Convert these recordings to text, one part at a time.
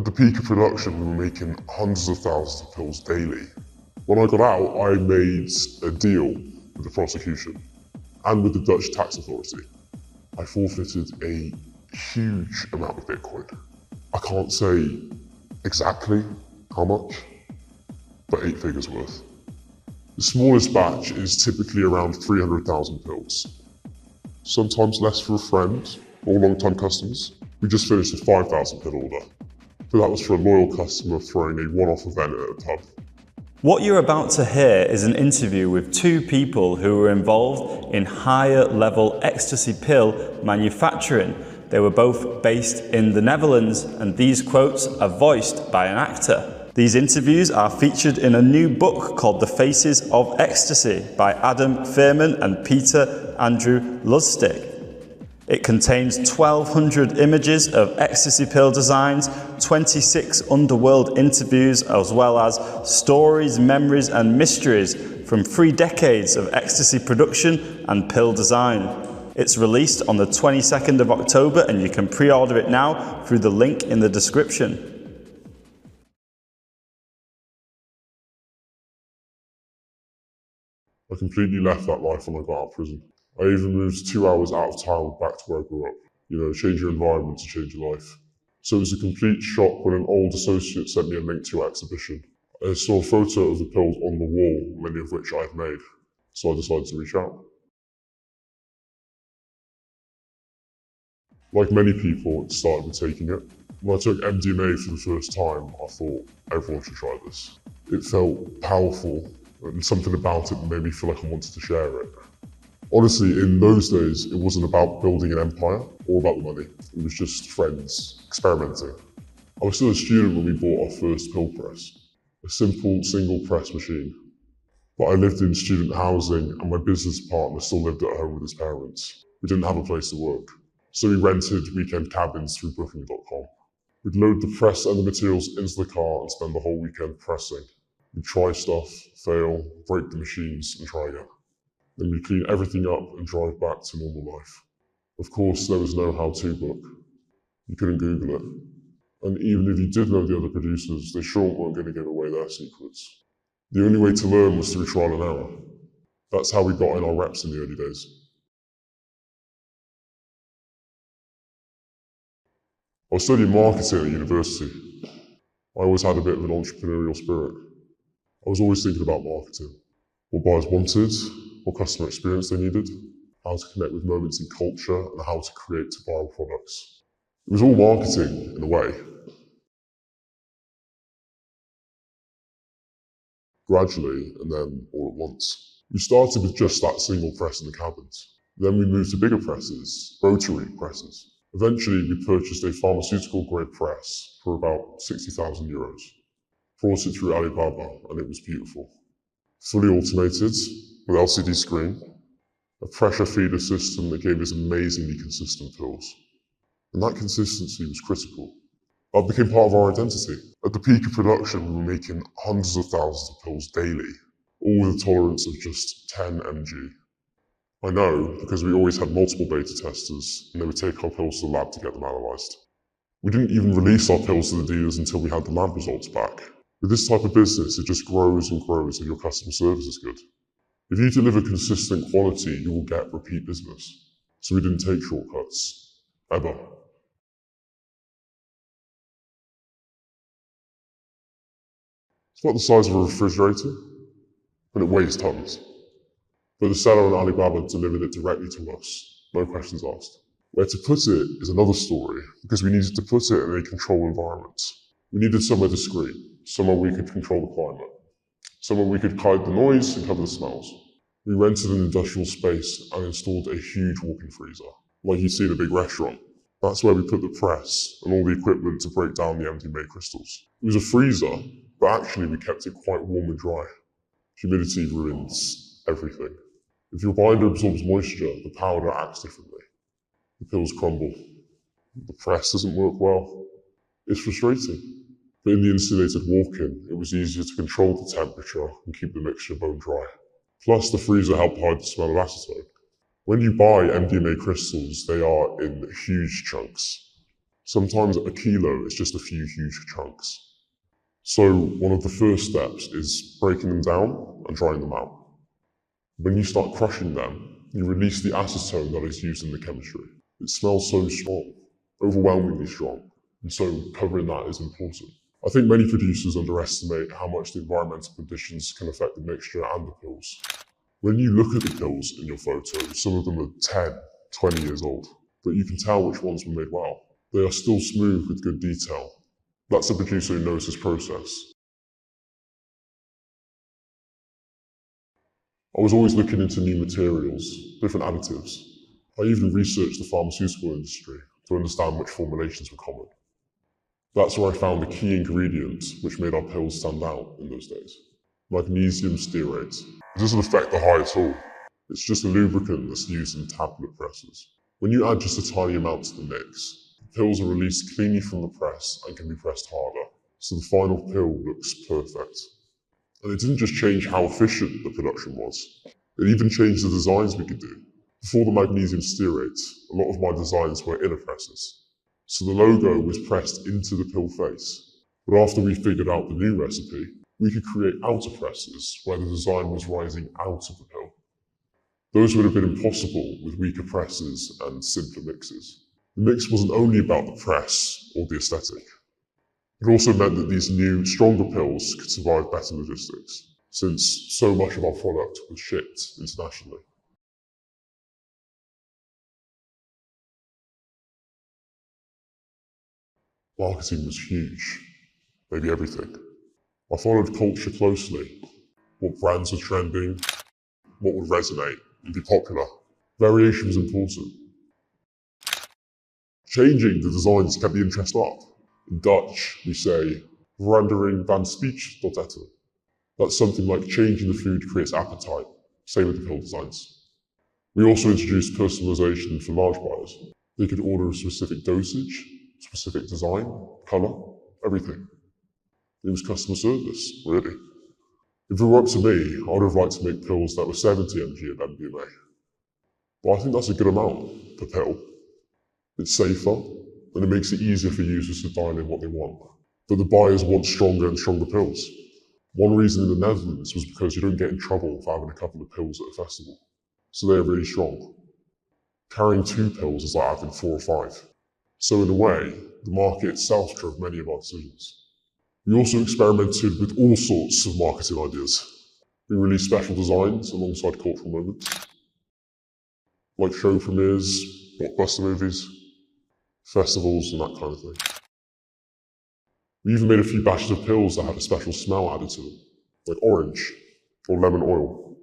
At the peak of production, we were making hundreds of thousands of pills daily. When I got out, I made a deal with the prosecution and with the Dutch tax authority. I forfeited a huge amount of Bitcoin. I can't say exactly how much, but 8 figures worth. The smallest batch is typically around 300,000 pills. Sometimes less for a friend or long-time customers. We just finished a 5,000 pill order, but that was for a loyal customer throwing a one-off event at a pub. What you're about to hear is an interview with 2 people who were involved in higher level ecstasy pill manufacturing. They were both based in the Netherlands, and these quotes are voiced by an actor. These interviews are featured in a new book called The Faces of Ecstasy by Adam Fierman and Peter Andrew Lusztyk. It contains 1,200 images of ecstasy pill designs, 26 underworld interviews, as well as stories, memories and mysteries from 3 decades of ecstasy production and pill design. It's released on the 22nd of October and you can pre-order it now through the link in the description. I completely left that life when I got out of prison. I even moved 2 hours out of town back to where I grew up. Change your environment to change your life. So it was a complete shock when an old associate sent me a link to our exhibition. I saw a photo of the pills on the wall, many of which I had made. So I decided to reach out. Like many people, it started with taking it. When I took MDMA for the first time, I thought everyone should try this. It felt powerful, and something about it made me feel like I wanted to share it. Honestly, in those days, it wasn't about building an empire or about the money. It was just friends experimenting. I was still a student when we bought our first pill press, a simple single press machine. But I lived in student housing and my business partner still lived at home with his parents. We didn't have a place to work, so we rented weekend cabins through booking.com. We'd load the press and the materials into the car and spend the whole weekend pressing. We'd try stuff, fail, break the machines and try again. Then we'd clean everything up and drive back to normal life. Of course, there was no how-to book. You couldn't Google it. And even if you did know the other producers, they sure weren't going to give away their secrets. The only way to learn was through trial and error. That's how we got in our reps in the early days. I was studying marketing at university. I always had a bit of an entrepreneurial spirit. I was always thinking about marketing. What buyers wanted, what customer experience they needed, how to connect with moments in culture, and how to create viral products. It was all marketing, in a way. Gradually, and then all at once. We started with just that single press in the cabins. Then we moved to bigger presses, rotary presses. Eventually, we purchased a pharmaceutical-grade press for about 60,000 euros. Brought it through Alibaba, and it was beautiful. Fully automated, with LCD screen, a pressure feeder system that gave us amazingly consistent pills. And that consistency was critical. That became part of our identity. At the peak of production, we were making hundreds of thousands of pills daily, all with a tolerance of just 10 mg. I know because we always had multiple beta testers, and they would take our pills to the lab to get them analysed. We didn't even release our pills to the dealers until we had the lab results back. With this type of business, it just grows and grows if your customer service is good. If you deliver consistent quality, you will get repeat business. So we didn't take shortcuts, ever. It's about the size of a refrigerator, and it weighs tons. But the seller on Alibaba delivered it directly to us, no questions asked. Where to put it is another story, because we needed to put it in a controlled environment. We needed somewhere discreet, somewhere we could control the climate, somewhere we could hide the noise and cover the smells. We rented an industrial space and installed a huge walk-in freezer, like you'd see in a big restaurant. That's where we put the press and all the equipment to break down the MDMA crystals. It was a freezer, but actually we kept it quite warm and dry. Humidity ruins everything. If your binder absorbs moisture, the powder acts differently. The pills crumble. The press doesn't work well. It's frustrating. But in the insulated walk-in, it was easier to control the temperature and keep the mixture bone dry. Plus, the freezer helped hide the smell of acetone. When you buy MDMA crystals, they are in huge chunks. Sometimes a kilo is just a few huge chunks. So one of the first steps is breaking them down and drying them out. When you start crushing them, you release the acetone that is used in the chemistry. It smells so strong, overwhelmingly strong, and so covering that is important. I think many producers underestimate how much the environmental conditions can affect the mixture and the pills. When you look at the pills in your photo, some of them are 10, 20 years old, but you can tell which ones were made well. They are still smooth with good detail. That's a producer who knows his process. I was always looking into new materials, different additives. I even researched the pharmaceutical industry to understand which formulations were common. That's where I found the key ingredient which made our pills stand out in those days. Magnesium stearate. It doesn't affect the high at all. It's just a lubricant that's used in tablet presses. When you add just a tiny amount to the mix, the pills are released cleanly from the press and can be pressed harder, so the final pill looks perfect. And it didn't just change how efficient the production was, it even changed the designs we could do. Before the magnesium stearate, a lot of my designs were inner presses, so the logo was pressed into the pill face. But after we figured out the new recipe, we could create outer presses where the design was rising out of the pill. Those would have been impossible with weaker presses and simpler mixes. The mix wasn't only about the press or the aesthetic. It also meant that these new, stronger pills could survive better logistics, since so much of our product was shipped internationally. Marketing was huge, maybe everything. I followed culture closely, what brands were trending, what would resonate and be popular. Variation was important. Changing the designs kept the interest up. In Dutch, we say, verandering van speech tot eten. That's something like changing the food creates appetite, same with the pill designs. We also introduced personalization for large buyers. They could order a specific dosage, specific design, color, everything. It was customer service, really. If it were up to me, I would have liked to make pills that were 70 mg of MDMA. But I think that's a good amount per pill. It's safer, and it makes it easier for users to dial in what they want. But the buyers want stronger and stronger pills. One reason in the Netherlands was because you don't get in trouble for having a couple of pills at a festival. So they're really strong. Carrying 2 pills is like having 4 or 5. So in a way, the market itself drove many of our decisions. We also experimented with all sorts of marketing ideas. We released special designs alongside cultural moments, like show premieres, blockbuster movies, festivals and that kind of thing. We even made a few batches of pills that had a special smell added to them, like orange or lemon oil.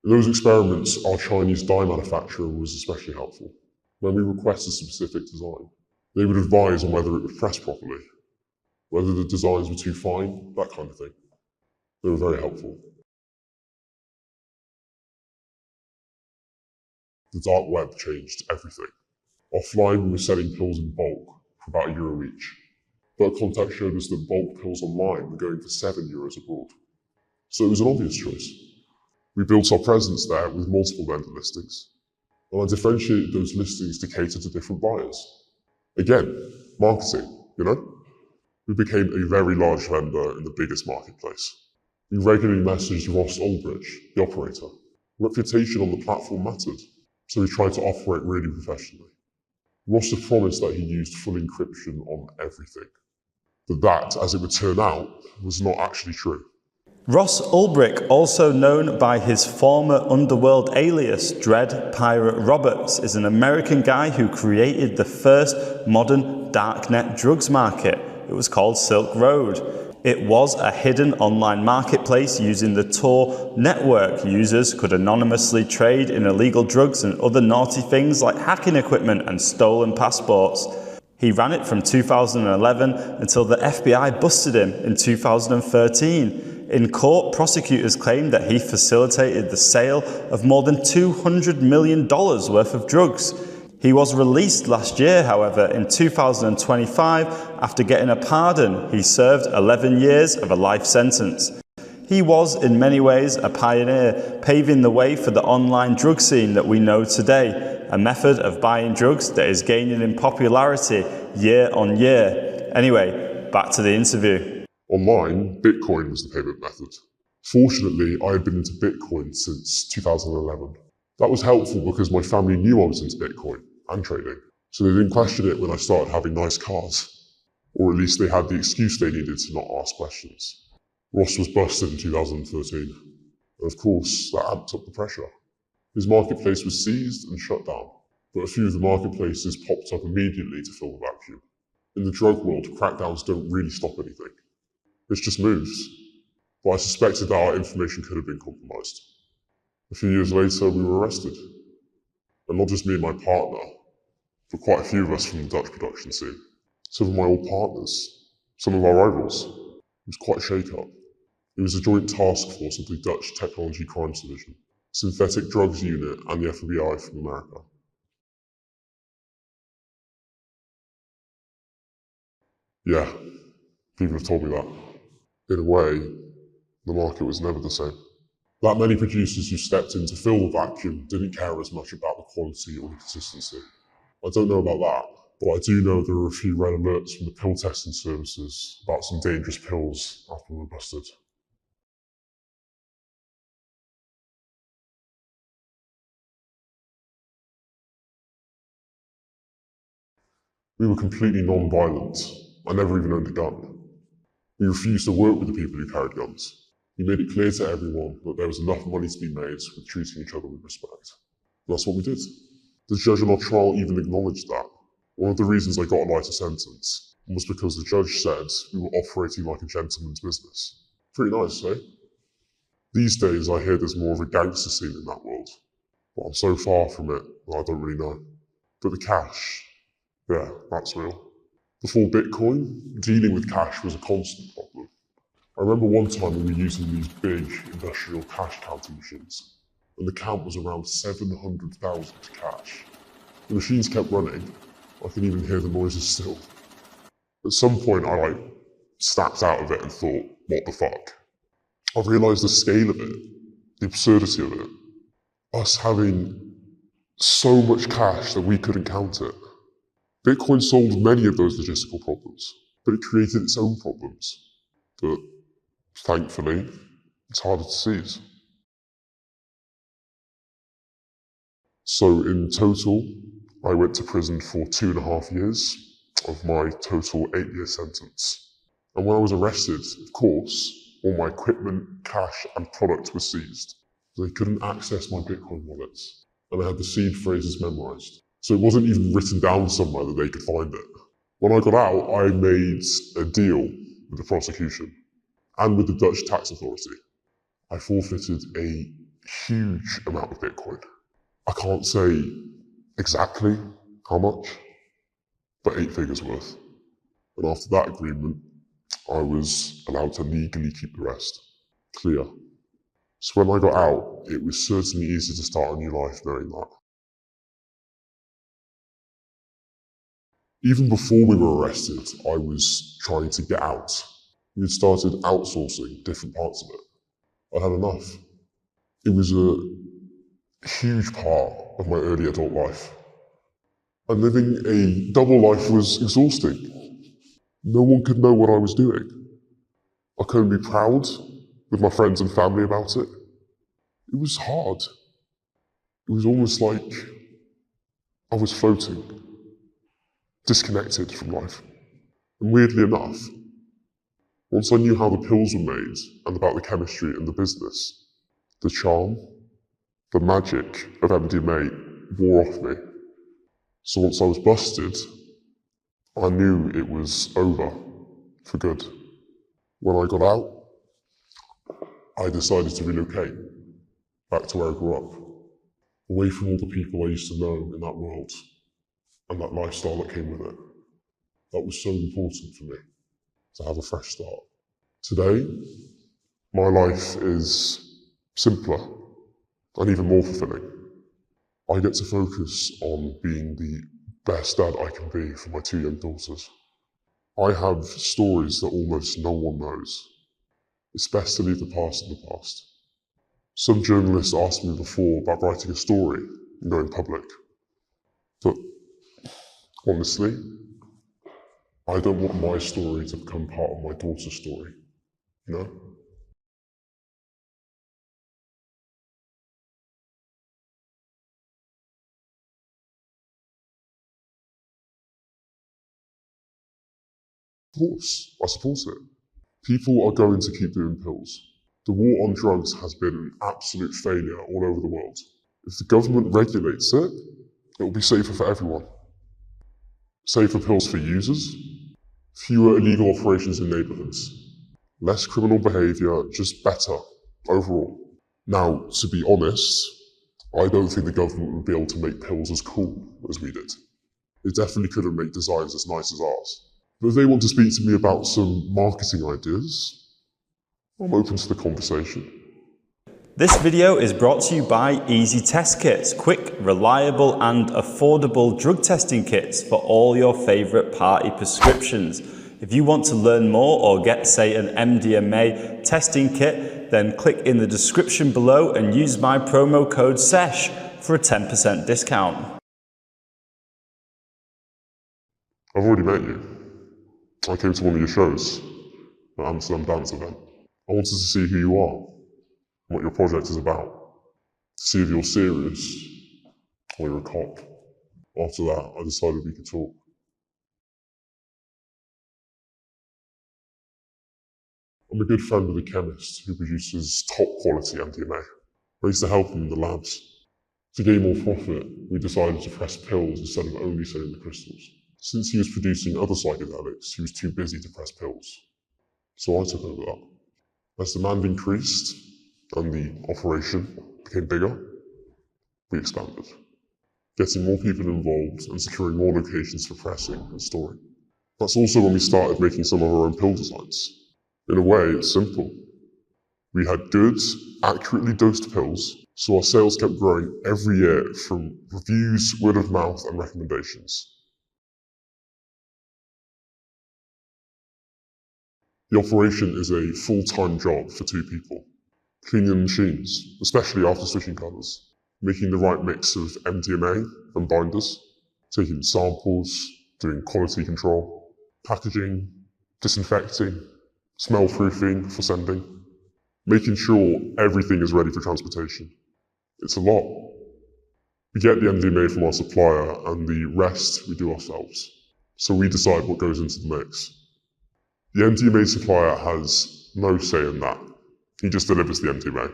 In those experiments, our Chinese dye manufacturer was especially helpful. When we requested a specific design, they would advise on whether it would press properly, whether the designs were too fine, that kind of thing. They were very helpful. The dark web changed everything. Offline, we were selling pills in bulk for about €1 each. But contacts showed us that bulk pills online were going for €7 abroad. So it was an obvious choice. We built our presence there with multiple vendor listings. And I differentiated those listings to cater to different buyers. Again, marketing, you know? We became a very large vendor in the biggest marketplace. We regularly messaged Ross Ulbricht, the operator. Reputation on the platform mattered, so we tried to operate really professionally. Ross had promised that he used full encryption on everything. But that, as it would turn out, was not actually true. Ross Ulbricht, also known by his former underworld alias Dread Pirate Roberts, is an American guy who created the first modern darknet drugs market. It was called Silk Road. It was a hidden online marketplace using the Tor network. Users could anonymously trade in illegal drugs and other naughty things like hacking equipment and stolen passports. He ran it from 2011 until the FBI busted him in 2013. In court, prosecutors claimed that he facilitated the sale of more than $200 million worth of drugs. He was released last year, however, in 2025 after getting a pardon. He served 11 years of a life sentence. He was, in many ways, a pioneer, paving the way for the online drug scene that we know today, a method of buying drugs that is gaining in popularity year on year. Anyway, back to the interview. Online, Bitcoin was the payment method. Fortunately, I had been into Bitcoin since 2011. That was helpful because my family knew I was into Bitcoin and trading, so they didn't question it when I started having nice cars. Or at least they had the excuse they needed to not ask questions. Ross was busted in 2013, and of course, that amped up the pressure. His marketplace was seized and shut down, but a few of the marketplaces popped up immediately to fill the vacuum. In the drug world, crackdowns don't really stop anything. It just moves. But I suspected that our information could have been compromised. A few years later, we were arrested. And not just me and my partner, but quite a few of us from the Dutch production scene. Some of my old partners, some of our rivals. It was quite a shake-up. It was a joint task force of the Dutch Technology Crimes Division, Synthetic Drugs Unit, and the FBI from America. Yeah, people have told me that. In a way, the market was never the same. That many producers who stepped in to fill the vacuum didn't care as much about the quality or the consistency. I don't know about that, but I do know there were a few red alerts from the pill testing services about some dangerous pills after we were busted. We were completely non-violent. I never even owned a gun. We refused to work with the people who carried guns. We made it clear to everyone that there was enough money to be made with treating each other with respect. And that's what we did. The judge on our trial even acknowledged that. One of the reasons I got a lighter sentence was because the judge said we were operating like a gentleman's business. Pretty nice, eh? These days I hear there's more of a gangster scene in that world, but I'm so far from it that I don't really know. But the cash, yeah, that's real. Before Bitcoin, dealing with cash was a constant problem. I remember one time we were using these big industrial cash counting machines, and the count was around 700,000 cash. The machines kept running. I can even hear the noises still. At some point I snapped out of it and thought, what the fuck? I realised the scale of it, the absurdity of it. Us having so much cash that we couldn't count it. Bitcoin solved many of those logistical problems, but it created its own problems. But thankfully, it's harder to seize. So in total, I went to prison for 2.5 years of my total 8-year sentence. And when I was arrested, of course, all my equipment, cash, and product were seized. They couldn't access my Bitcoin wallets, and I had the seed phrases memorized. So it wasn't even written down somewhere that they could find it. When I got out, I made a deal with the prosecution and with the Dutch tax authority. I forfeited a huge amount of Bitcoin. I can't say exactly how much, but 8 figures worth. And after that agreement, I was allowed to legally keep the rest. Clear. So when I got out, it was certainly easier to start a new life knowing that. Even before we were arrested, I was trying to get out. We had started outsourcing different parts of it. I had enough. It was a huge part of my early adult life. And living a double life was exhausting. No one could know what I was doing. I couldn't be proud with my friends and family about it. It was hard. It was almost like I was floating, disconnected from life. And weirdly enough, once I knew how the pills were made and about the chemistry and the business, the charm, the magic of MDMA wore off me. So once I was busted, I knew it was over for good. When I got out, I decided to relocate back to where I grew up, away from all the people I used to know in that world and that lifestyle that came with it. That was so important for me, to have a fresh start. Today, my life is simpler and even more fulfilling. I get to focus on being the best dad I can be for my 2 young daughters. I have stories that almost no one knows. It's best to leave the past in the past. Some journalists asked me before about writing a story and going public. But honestly, I don't want my story to become part of my daughter's story, you know? Of course, I support it. People are going to keep doing pills. The war on drugs has been an absolute failure all over the world. If the government regulates it, it will be safer for everyone. Safer pills for users, fewer illegal operations in neighbourhoods, less criminal behaviour, just better overall. Now, to be honest, I don't think the government would be able to make pills as cool as we did. They definitely couldn't make designs as nice as ours. But if they want to speak to me about some marketing ideas, I'm open to the conversation. This video is brought to you by Easy Test Kits, quick, reliable and affordable drug testing kits for all your favourite party prescriptions. If you want to learn more or get, say, an MDMA testing kit, then click in the description below and use my promo code SESH for a 10% discount. I've already met you. I came to one of your shows, the Amsterdam Dance event. I wanted to see who you are, what your project is about, to see if you're serious or you're a cop. After that, I decided we could talk. I'm a good friend of a chemist who produces top quality MDMA. I used to help him in the labs. To gain more profit, we decided to press pills instead of only selling the crystals. Since he was producing other psychedelics, he was too busy to press pills. So I took over that. As demand increased and the operation became bigger, we expanded, getting more people involved and securing more locations for pressing and storing. That's also when we started making some of our own pill designs. In a way, it's simple. We had good, accurately dosed pills, so our sales kept growing every year from reviews, word of mouth, and recommendations. The operation is a full-time job for 2 people. Cleaning the machines, especially after switching colours, making the right mix of MDMA and binders, taking samples, doing quality control, packaging, disinfecting, smell proofing for sending, making sure everything is ready for transportation. It's a lot. We get the MDMA from our supplier and the rest we do ourselves. So we decide what goes into the mix. The MDMA supplier has no say in that. He just delivers the MDMA.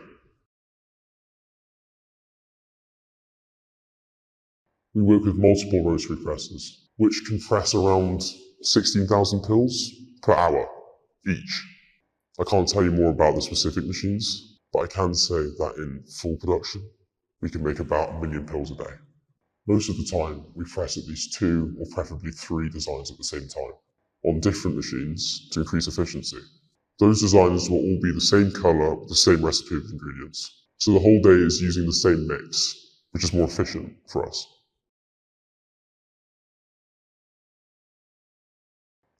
We work with multiple rotary presses, which can press around 16,000 pills per hour each. I can't tell you more about the specific machines, but I can say that in full production, we can make about 1 million pills a day. Most of the time, we press at least 2 or preferably 3 designs at the same time, on different machines to increase efficiency. Those designs will all be the same colour with the same recipe of ingredients. So the whole day is using the same mix, which is more efficient for us.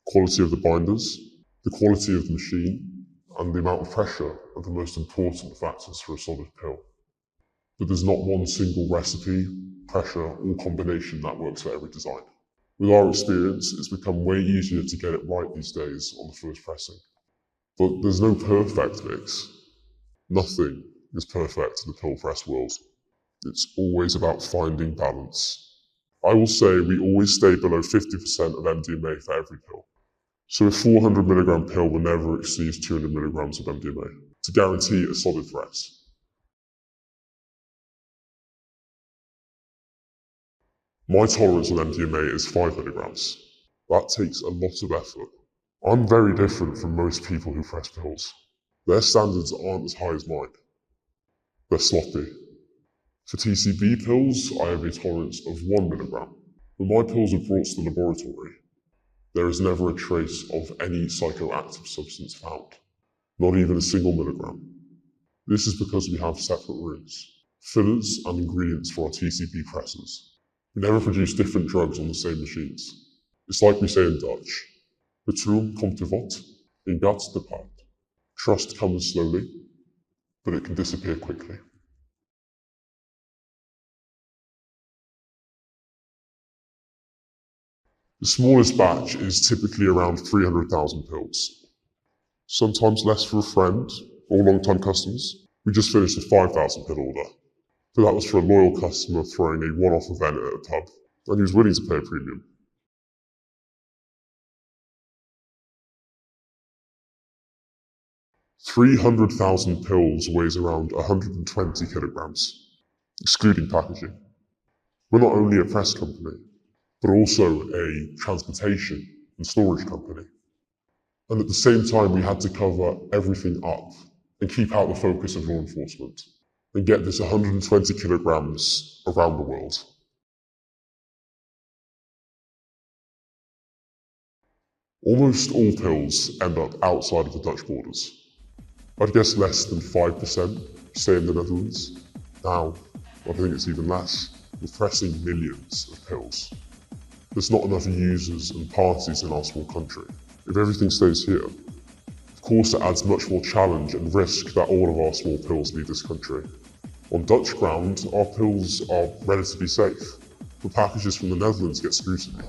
Quality of the binders, the quality of the machine, and the amount of pressure are the most important factors for a solid pill. But there's not one single recipe, pressure, or combination that works for every design. With our experience, it's become way easier to get it right these days on the first pressing. But there's no perfect mix. Nothing is perfect in the pill press world. It's always about finding balance. I will say we always stay below 50% of MDMA for every pill. So a 400 milligram pill will never exceed 200 milligrams of MDMA to guarantee a solid press. My tolerance on MDMA is 5 milligrams. That takes a lot of effort. I'm very different from most people who press pills. Their standards aren't as high as mine. They're sloppy. For TCB pills, I have a tolerance of 1 milligram. When my pills are brought to the laboratory, there is never a trace of any psychoactive substance found, not even a single milligram. This is because we have separate rooms, fillers and ingredients for our TCB presses. We never produce different drugs on the same machines. It's like we say in Dutch, 𝙁𝘼𝘾𝙀𝙎 𝙀𝙁. Trust comes slowly, but it can disappear quickly. The smallest batch is typically around 300,000 pills. Sometimes less for a friend or long-time customers. We just finished a 5,000 pill order. But that was for a loyal customer throwing a one-off event at a pub, and he was willing to pay a premium. "300,000 pills weighs around 120 kilograms, excluding packaging. We're not only a press company, but also a transportation and storage company. And at the same time, we had to cover everything up and keep out the focus of law enforcement and get this 120 kilograms around the world. Almost all pills end up outside of the Dutch borders. I'd guess less than 5% stay in the Netherlands. Now, I think it's even less. We're pressing millions of pills. There's not enough users and parties in our small country. If everything stays here, of course it adds much more challenge and risk that all of our small pills leave this country. On Dutch ground, our pills are relatively safe, but packages from the Netherlands get scrutiny.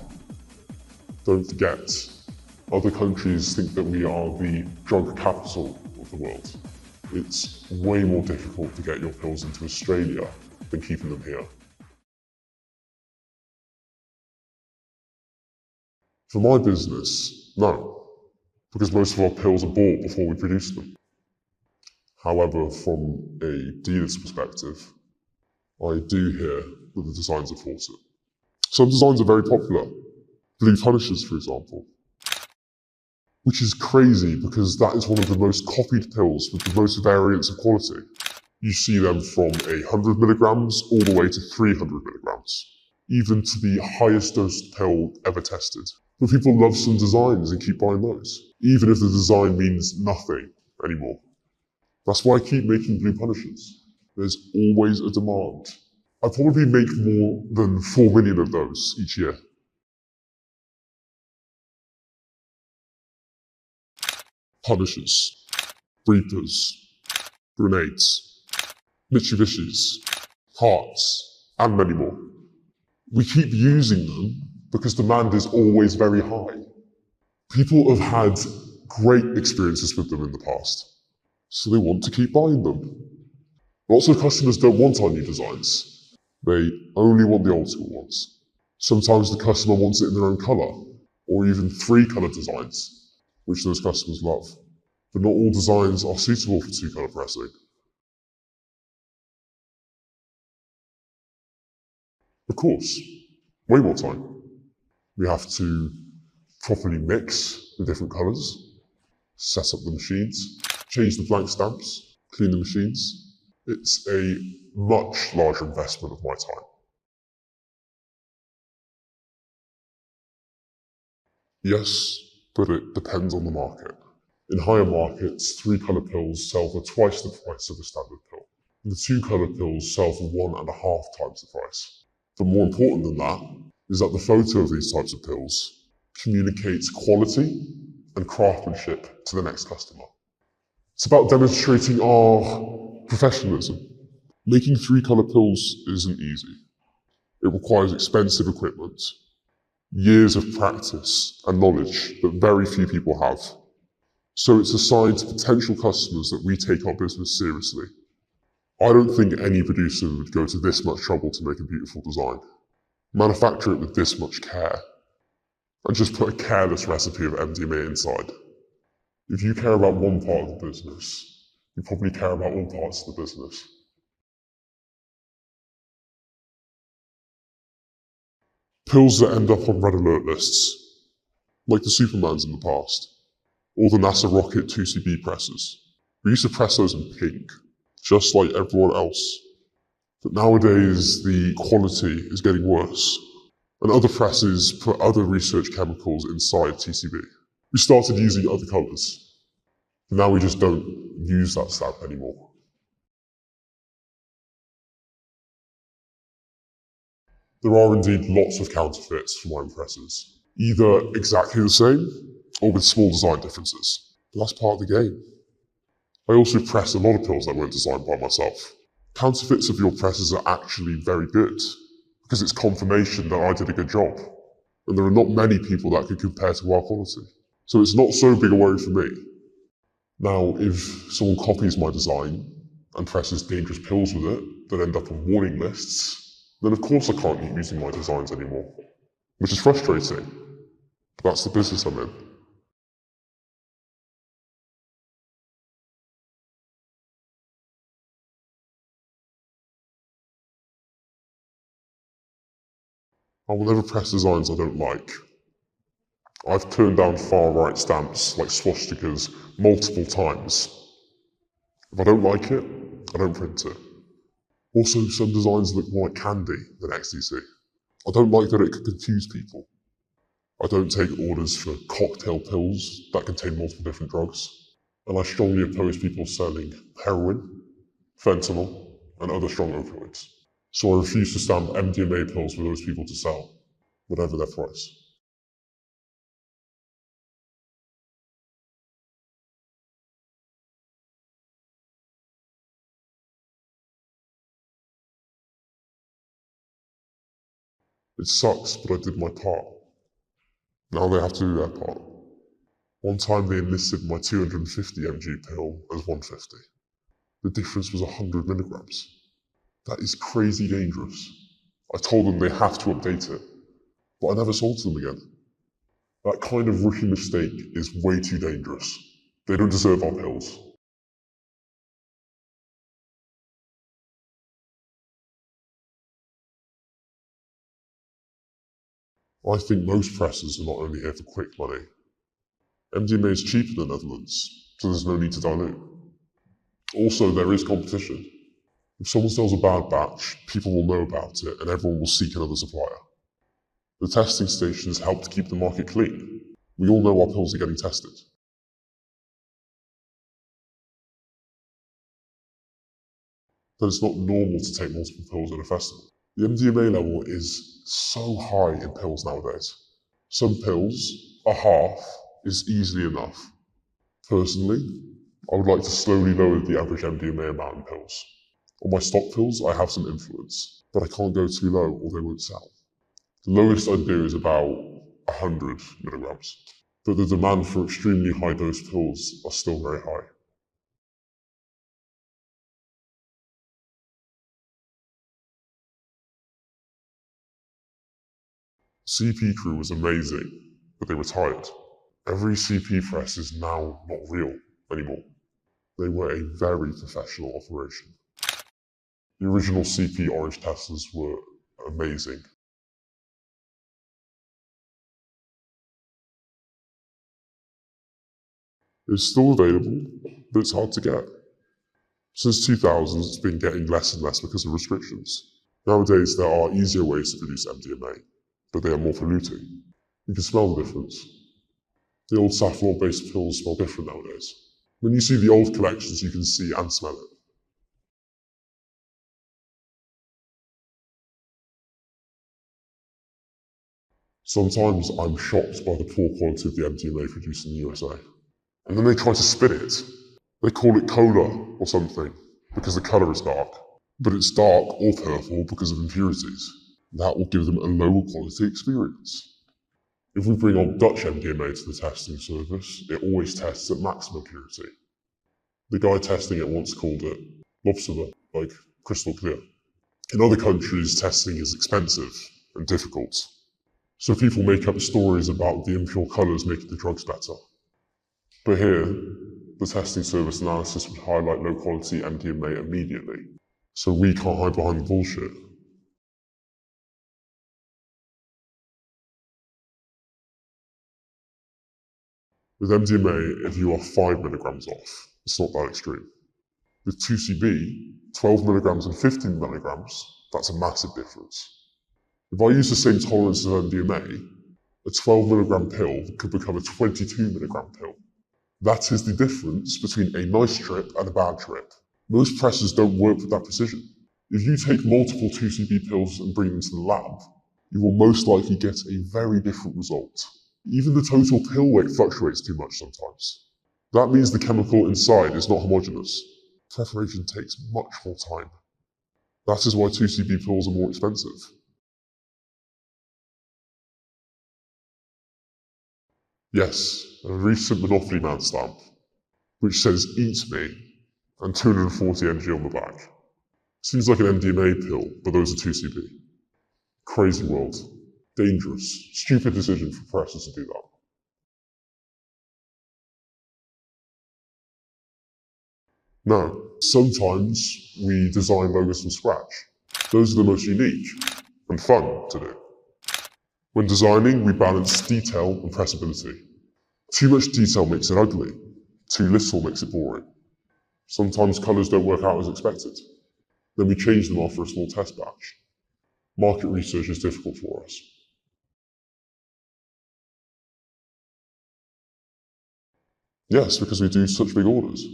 Don't forget, other countries think that we are the drug capital of the world. It's way more difficult to get your pills into Australia than keeping them here. For my business, no, because most of our pills are bought before we produce them. However, from a dealer's perspective, I do hear that the designs are forced. Some designs are very popular. Blue Punishers, for example. Which is crazy because that is one of the most copied pills with the most variants of quality. You see them from 100 milligrams all the way to 300 milligrams, even to the highest dosed pill ever tested. But people love some designs and keep buying those, even if the design means nothing anymore. That's why I keep making Blue Punishers. There's always a demand. I probably make more than 4 million of those each year. Punishers, Reapers, Grenades, Mitsubishis, Hearts, and many more. We keep using them because demand is always very high. People have had great experiences with them in the past, so they want to keep buying them. Lots of customers don't want our new designs. They only want the old school ones. Sometimes the customer wants it in their own colour, or even 3 colour designs, which those customers love. But not all designs are suitable for 2-colour pressing. Of course, way more time. We have to properly mix the different colours, set up the machines, change the blank stamps, clean the machines. It's a much larger investment of my time. Yes, but it depends on the market. In higher markets, 3-colour pills sell for twice the price of a standard pill. The 2-colour pills sell for 1.5 times the price. But more important than that is that the photo of these types of pills communicates quality and craftsmanship to the next customer. It's about demonstrating our professionalism. Making 3-colour pills isn't easy. It requires expensive equipment, years of practice and knowledge that very few people have. So it's a sign to potential customers that we take our business seriously. I don't think any producer would go to this much trouble to make a beautiful design, manufacture it with this much care, and just put a careless recipe of MDMA inside. If you care about one part of the business, you probably care about all parts of the business. Pills that end up on red alert lists, like the Supermans in the past, or the NASA rocket 2CB presses. We used to press those in pink, just like everyone else. But nowadays, the quality is getting worse, and other presses put other research chemicals inside TCB. We started using other colours, but now we just don't use that stamp anymore. There are indeed lots of counterfeits for wine presses, either exactly the same or with small design differences. But that's part of the game. I also press a lot of pills that weren't designed by myself. Counterfeits of your presses are actually very good because it's confirmation that I did a good job. and there are not many people that can compare to our quality. So it's not so big a worry for me. Now, if someone copies my design and presses dangerous pills with it that end up on warning lists, then of course I can't keep using my designs anymore, which is frustrating. But that's the business I'm in. I will never press designs I don't like. I've turned down far-right stamps like swastikas multiple times. If I don't like it, I don't print it. Also, some designs look more like candy than ecstasy. I don't like that it can confuse people. I don't take orders for cocktail pills that contain multiple different drugs. And I strongly oppose people selling heroin, fentanyl, and other strong opioids. So I refuse to stamp MDMA pills for those people to sell, whatever their price. It sucks, but I did my part. Now they have to do their part. One time they enlisted my 250 mg pill as 150. The difference was 100 milligrams. That is crazy dangerous. I told them they have to update it, but I never sold to them again. That kind of rookie mistake is way too dangerous. They don't deserve our pills. I think most presses are not only here for quick money. MDMA is cheaper in the Netherlands, so there's no need to dilute. Also, there is competition. If someone sells a bad batch, people will know about it and everyone will seek another supplier. The testing stations help to keep the market clean. We all know our pills are getting tested. But it's not normal to take multiple pills at a festival. The MDMA level is so high in pills nowadays. Some pills, a half, is easily enough. Personally, I would like to slowly lower the average MDMA amount in pills. On my stock pills, I have some influence, but I can't go too low or they won't sell. The lowest I'd do is about 100 milligrams, but the demand for extremely high dose pills are still very high. CP crew was amazing, but they retired. Every CP press is now not real anymore. They were a very professional operation. The original CP orange testers were amazing. It's still available, but it's hard to get. Since 2000, it's been getting less and less because of restrictions. Nowadays, there are easier ways to produce MDMA, but they are more polluting. You can smell the difference. The old safflower-based pills smell different nowadays. When you see the old collections, you can see and smell it. Sometimes I'm shocked by the poor quality of the MDMA produced in the USA. And then they try to spin it. They call it cola or something, because the colour is dark. But it's dark or purple because of impurities. That will give them a lower quality experience. If we bring on Dutch MDMA to the testing service, it always tests at maximum purity. The guy testing it once called it lobster, like crystal clear. In other countries, testing is expensive and difficult. So people make up stories about the impure colours making the drugs better. But here, the testing service analysis would highlight low quality MDMA immediately. So we can't hide behind the bullshit. With MDMA, if you are 5 milligrams off, it's not that extreme. With 2CB, 12 milligrams and 15 milligrams, that's a massive difference. If I use the same tolerance as MDMA, a 12 milligram pill could become a 22 milligram pill. That is the difference between a nice trip and a bad trip. Most presses don't work with that precision. If you take multiple 2CB pills and bring them to the lab, you will most likely get a very different result. Even the total pill weight fluctuates too much sometimes. That means the chemical inside is not homogeneous. Preparation takes much more time. That is why 2CB pills are more expensive. Yes, a recent Monopoly Man stamp, which says "Eat Me" and 240 mg on the back. Seems like an MDMA pill, but those are 2CB. Crazy world. Dangerous. Stupid decision for presses to do that. No, sometimes we design logos from scratch. Those are the most unique and fun to do. When designing, we balance detail and pressability. Too much detail makes it ugly. Too little makes it boring. Sometimes colours don't work out as expected. Then we change them after a small test batch. Market research is difficult for us. Yes, because we do such big orders.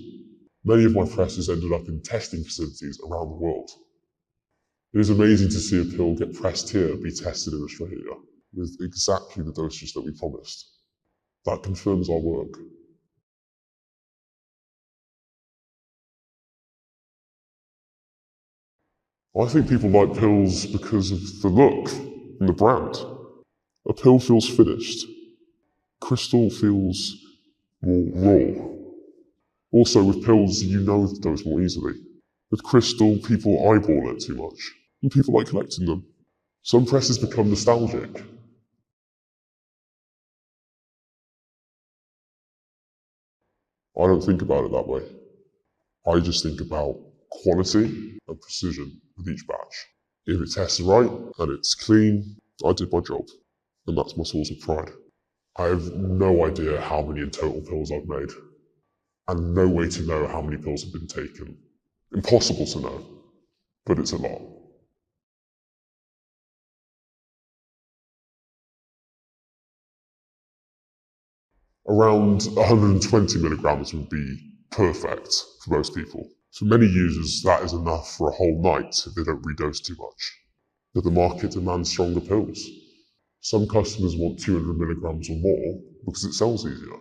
Many of my presses ended up in testing facilities around the world. It is amazing to see a pill get pressed here be tested in Australia with exactly the dosage that we promised. That confirms our work. I think people like pills because of the look and the brand. A pill feels finished. Crystal feels more raw. Also, with pills, you know those more easily. With crystal, people eyeball it too much, and people like collecting them. Some presses become nostalgic. I don't think about it that way. I just think about quality and precision with each batch. If it tests right and it's clean, I did my job, and that's my source of pride. I have no idea how many in total pills I've made, and no way to know how many pills have been taken. Impossible to know, but it's a lot. Around 120 milligrams would be perfect for most people. For many users, that is enough for a whole night if they don't redose too much. But the market demands stronger pills. Some customers want 200 milligrams or more because it sells easier.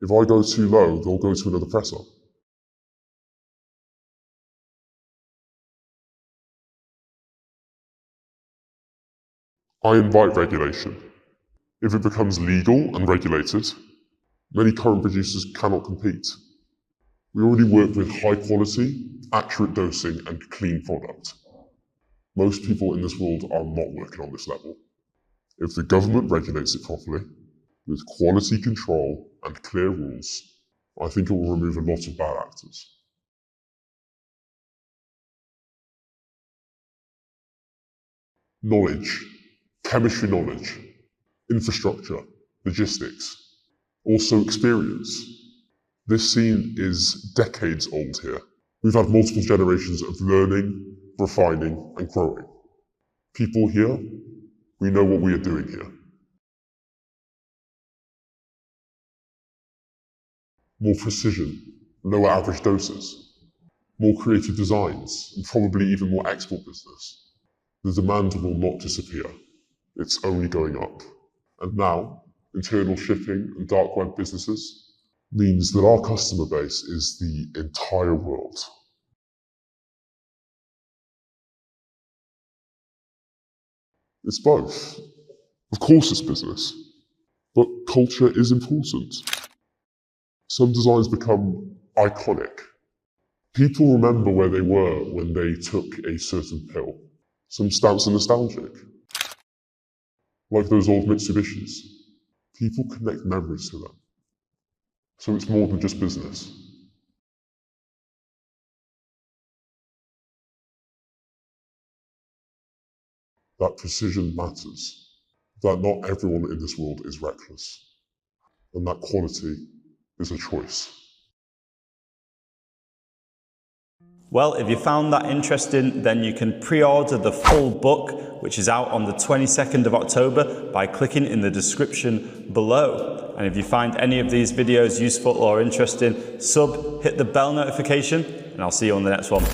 If I go too low, they'll go to another presser. I invite regulation. If it becomes legal and regulated, many current producers cannot compete. We already work with high quality, accurate dosing and clean product. Most people in this world are not working on this level. If the government regulates it properly, with quality control and clear rules, I think it will remove a lot of bad actors. Knowledge, chemistry knowledge, infrastructure, logistics, also experience. This scene is decades old here. We've had multiple generations of learning, refining, and growing. People here, we know what we are doing here. More precision, lower average doses, more creative designs, and probably even more export business. The demand will not disappear. It's only going up. And now, internal shipping and dark web businesses means that our customer base is the entire world. It's both. Of course it's business, but culture is important. Some designs become iconic. People remember where they were when they took a certain pill. Some stamps are nostalgic, like those old Mitsubishis. People connect memories to them. So it's more than just business. That precision matters. That not everyone in this world is reckless. And that quality is a choice. Well, if you found that interesting, then you can pre-order the full book, which is out on the 22nd of October, by clicking in the description below. And if you find any of these videos useful or interesting, hit the bell notification, and I'll see you on the next one.